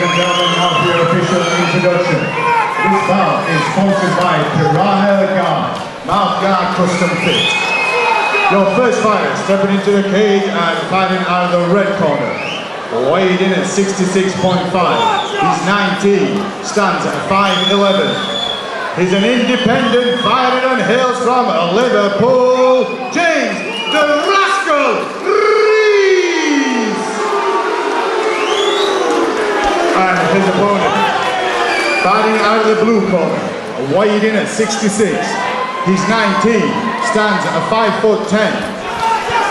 and gentlemen, now for your official introduction. This bout is sponsored by Piranha Guard, Mouth Guard Custom Fit. Your first fighter stepping into the cage and fighting out of the red corner. Weighed in at 66.5. He's 19, stands at 5'11". He's an independent fighter and hails from Liverpool, James the Rascal Reece! And his opponent, fighting out of the blue corner, weighed in at 66. He's 19, stands at 5'10".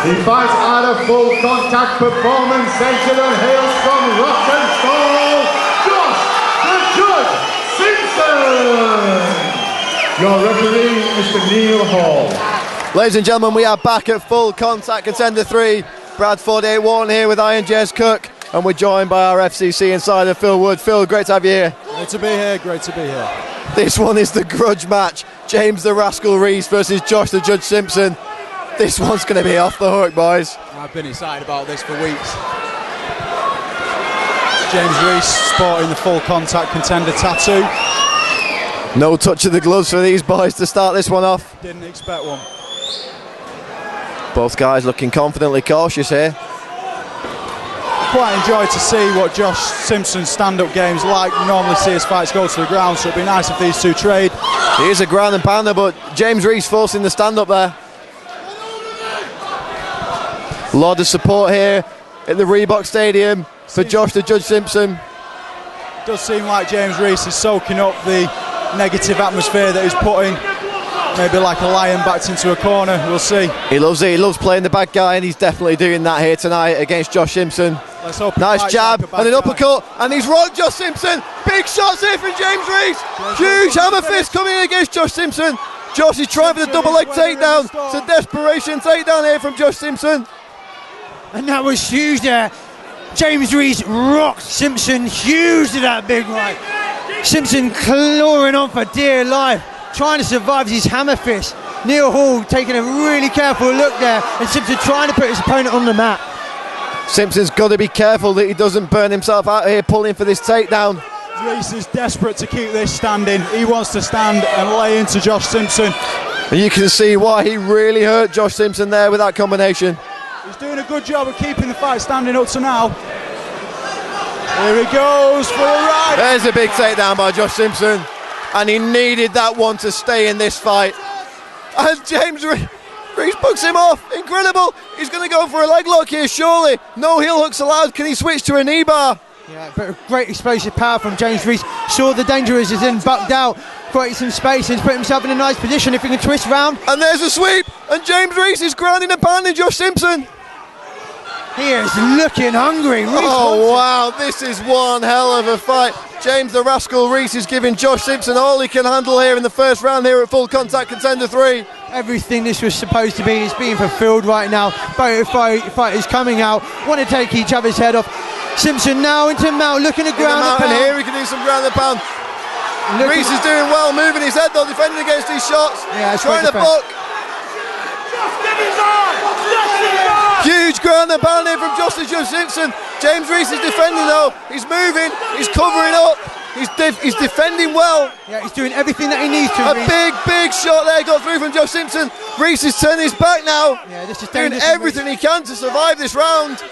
He fights out of full contact performance centered and hails from Rotten Stall, Josh the Judge Simpson! Your referee, Mr. Neil Hall. Ladies and gentlemen, we are back at Full Contact Contender 3. Bradford 8-1 here with Iron Jez Cook, and we're joined by our FCC insider Phil Wood. Phil, great to have you here. Great to be here, great to be here. This one is the grudge match. James the Rascal Reece versus Josh the Judge Simpson. This one's going to be off the hook, boys. I've been excited about this for weeks. James Reece sporting the Full Contact Contender tattoo. No touch of the gloves for these boys to start this one off. Didn't expect one. Both guys looking confidently cautious here. Quite enjoyed to see what Josh Simpson's stand-up game's like. You normally see his fights go to the ground, so it'd be nice if these two trade. He is a ground and pounder, but James Reece forcing the stand-up there. A lot of support here at the Reebok Stadium for Josh the Judge Simpson. It does seem like James Reece is soaking up the negative atmosphere that he's putting. Maybe like a lion backed into a corner, we'll see. He loves it, he loves playing the bad guy, and he's definitely doing that here tonight against Josh Simpson. Nice jab and an uppercut, and he's rocked Josh Simpson. Big shots here from James Reece. Huge hammer fist coming in against Josh Simpson. Josh is trying for the double leg takedown. It's a desperation takedown here from Josh Simpson. And that was huge there. James Reece rocked Simpson huge to that big right. Simpson clawing on for dear life, trying to survive his hammer fist. Neil Hall taking a really careful look there, and Simpson trying to put his opponent on the mat. Simpson's got to be careful that he doesn't burn himself out here pulling for this takedown. Reece is desperate to keep this standing. He wants to stand and lay into Josh Simpson. And you can see why he really hurt Josh Simpson there with that combination. He's doing a good job of keeping the fight standing up to now. Here he goes for a right. There's a big takedown by Josh Simpson, and he needed that one to stay in this fight. And James Reece books him off. Incredible. He's going to go for a leg lock here, surely. No heel hooks allowed. Can he switch to a knee bar? Yeah, but great explosive power from James Reece. Saw the danger as he's in, bucked out, created some space, and put himself in a nice position if he can twist round. And there's a sweep, and James Reece is grounding and pounding Josh Simpson. He is looking hungry. Oh wow, this is one hell of a fight. James the Rascal Reece is giving Josh Simpson all he can handle here in the first round here at Full Contact Contender 3. Everything this was supposed to be is being fulfilled right now. Both fighters coming out, want to take each other's head off. Simpson now into mount, looking to ground and pound. And here we can do some ground and pound. Reece is doing well, moving his head though, defending against these shots. Yeah, trying to buck. Huge ground and pound here from Josh the Judge Simpson. James Reece is defending though. He's moving, he's covering up, he's defending well. Yeah, he's doing everything that he needs to. A big shot there got through from Josh Simpson. Reece is turning his back now. Yeah, this is doing everything he can to survive this round.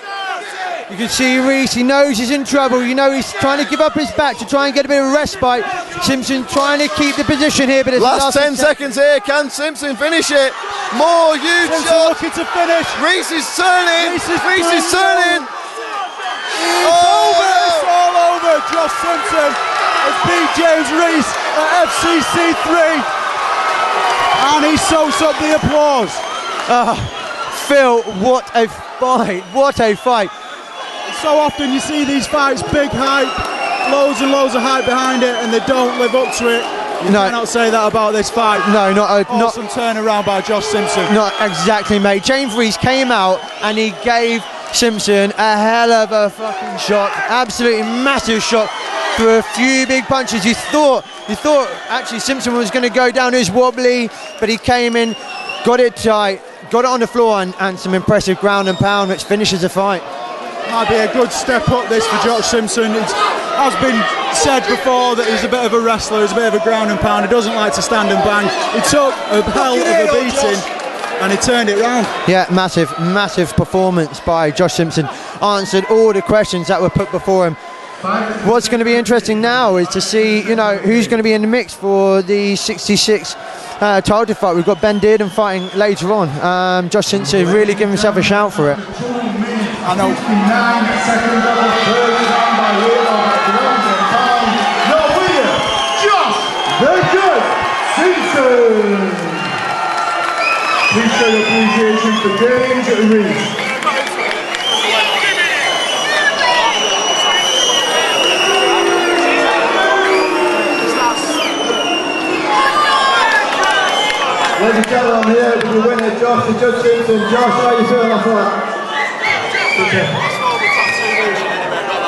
You can see Reece, he knows he's in trouble. You know he's trying to give up his back to try and get a bit of a respite. Simpson trying to keep the position here, but it's last 10 seconds here. Can Simpson finish it? More huge shots. Looking to finish. Reece is turning. Reece is turning. It's over. It's all over. Josh Simpson has beat James Reece at FCC3, and he soaks up the applause. Phil, what a fight! What a fight! So often you see these fights, big hype, loads and loads of hype behind it, and they don't live up to it. You cannot say that about this fight. No, not awesome turnaround by Josh Simpson. Not exactly, mate. James Reece came out and he gave Simpson a hell of a fucking shot, absolutely massive shot for a few big punches. You thought actually Simpson was going to go down. He was wobbly, but he came in, got it tight, got it on the floor, and some impressive ground and pound, which finishes the fight. Might be a good step up this for Josh Simpson. It has been said before that he's a bit of a wrestler, he's a bit of a ground and pound. He doesn't like to stand and bang. He took a hell of a beating and he turned it round. Yeah, massive performance by Josh Simpson. Answered all the questions that were put before him. What's going to be interesting now is to see, you know, who's going to be in the mix for the 66 title fight. We've got Ben Dearden fighting later on. Josh Simpson really giving himself a shout for it. I know. 59 seconds of the third round by way of your winner, Josh the Good Simpson. Please show your appreciation for James Reece. Ladies and gentlemen, I'm here with the winner, Josh the Judge Simpson. Josh, how are you feeling after that?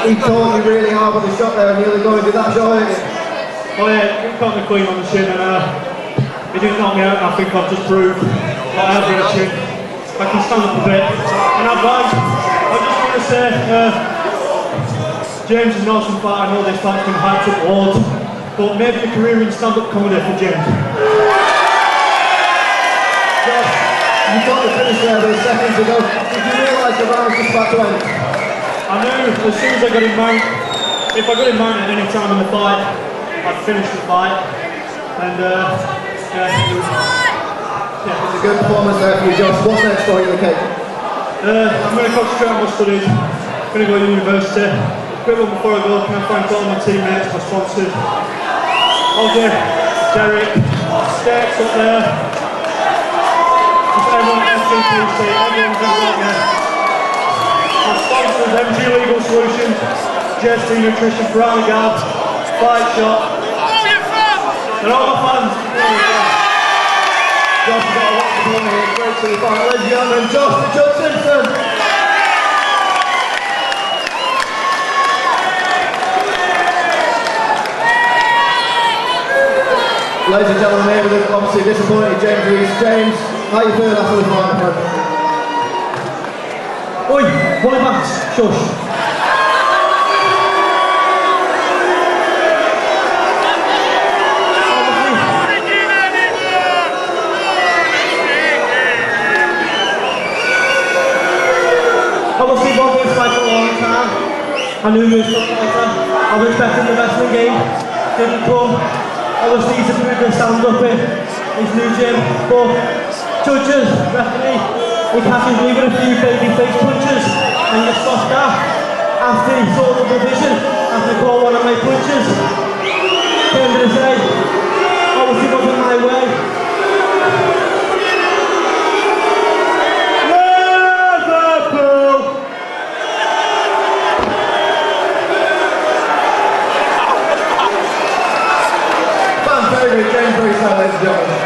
He told me really hard with the shot there and nearly going to that shot, didn't he? Oh yeah, he caught me clean on the shin and he didn't knock me out, and I think I've just proved that I have got a chin. I can stand up a bit. And I just want to say, James is an awesome fighter. I know this fight's been hyped up loads, but maybe a career in stand-up comedy for James. You got the finish there those seconds ago. Did you realise the round was just about to end? I knew as soon as I got in mount, if I got in mount at any time in the fight, I'd finish the fight. And yeah, it was a good performance there for you, Josh. What's next for you, okay? I'm going to concentrate on my studies. I'm going to go to university. Quick one before I go, can I thank all my teammates, my sponsors, Olga, Derek, Stakes up there. Everyone at FCCtv, everyone's involved there. My sponsors, MG Legal Solutions, JST Nutrition, Piranha Guards, Fight Shop, and all my fans. Josh has got a lot to do here. Great to the final. Ladies and gentlemen, Josh the Judge Simpson. Ladies and gentlemen, here with the obviously disappointed James Reece. James, how you feeling after the fight? Oi, boy Max, shush. Obviously, Bob was fight for a long time. I knew he was a fighter. I was better in the wrestling game. Didn't come. Obviously, he's a bit of a stand-up in his new gym, but judges, referee, he catches me with a few baby face punches and gets stopped that after he saw the division, after he called one of my punches. Came to say, obviously wasn't my way. Liverpool! Fan favourite James Reece, ladies and gentlemen.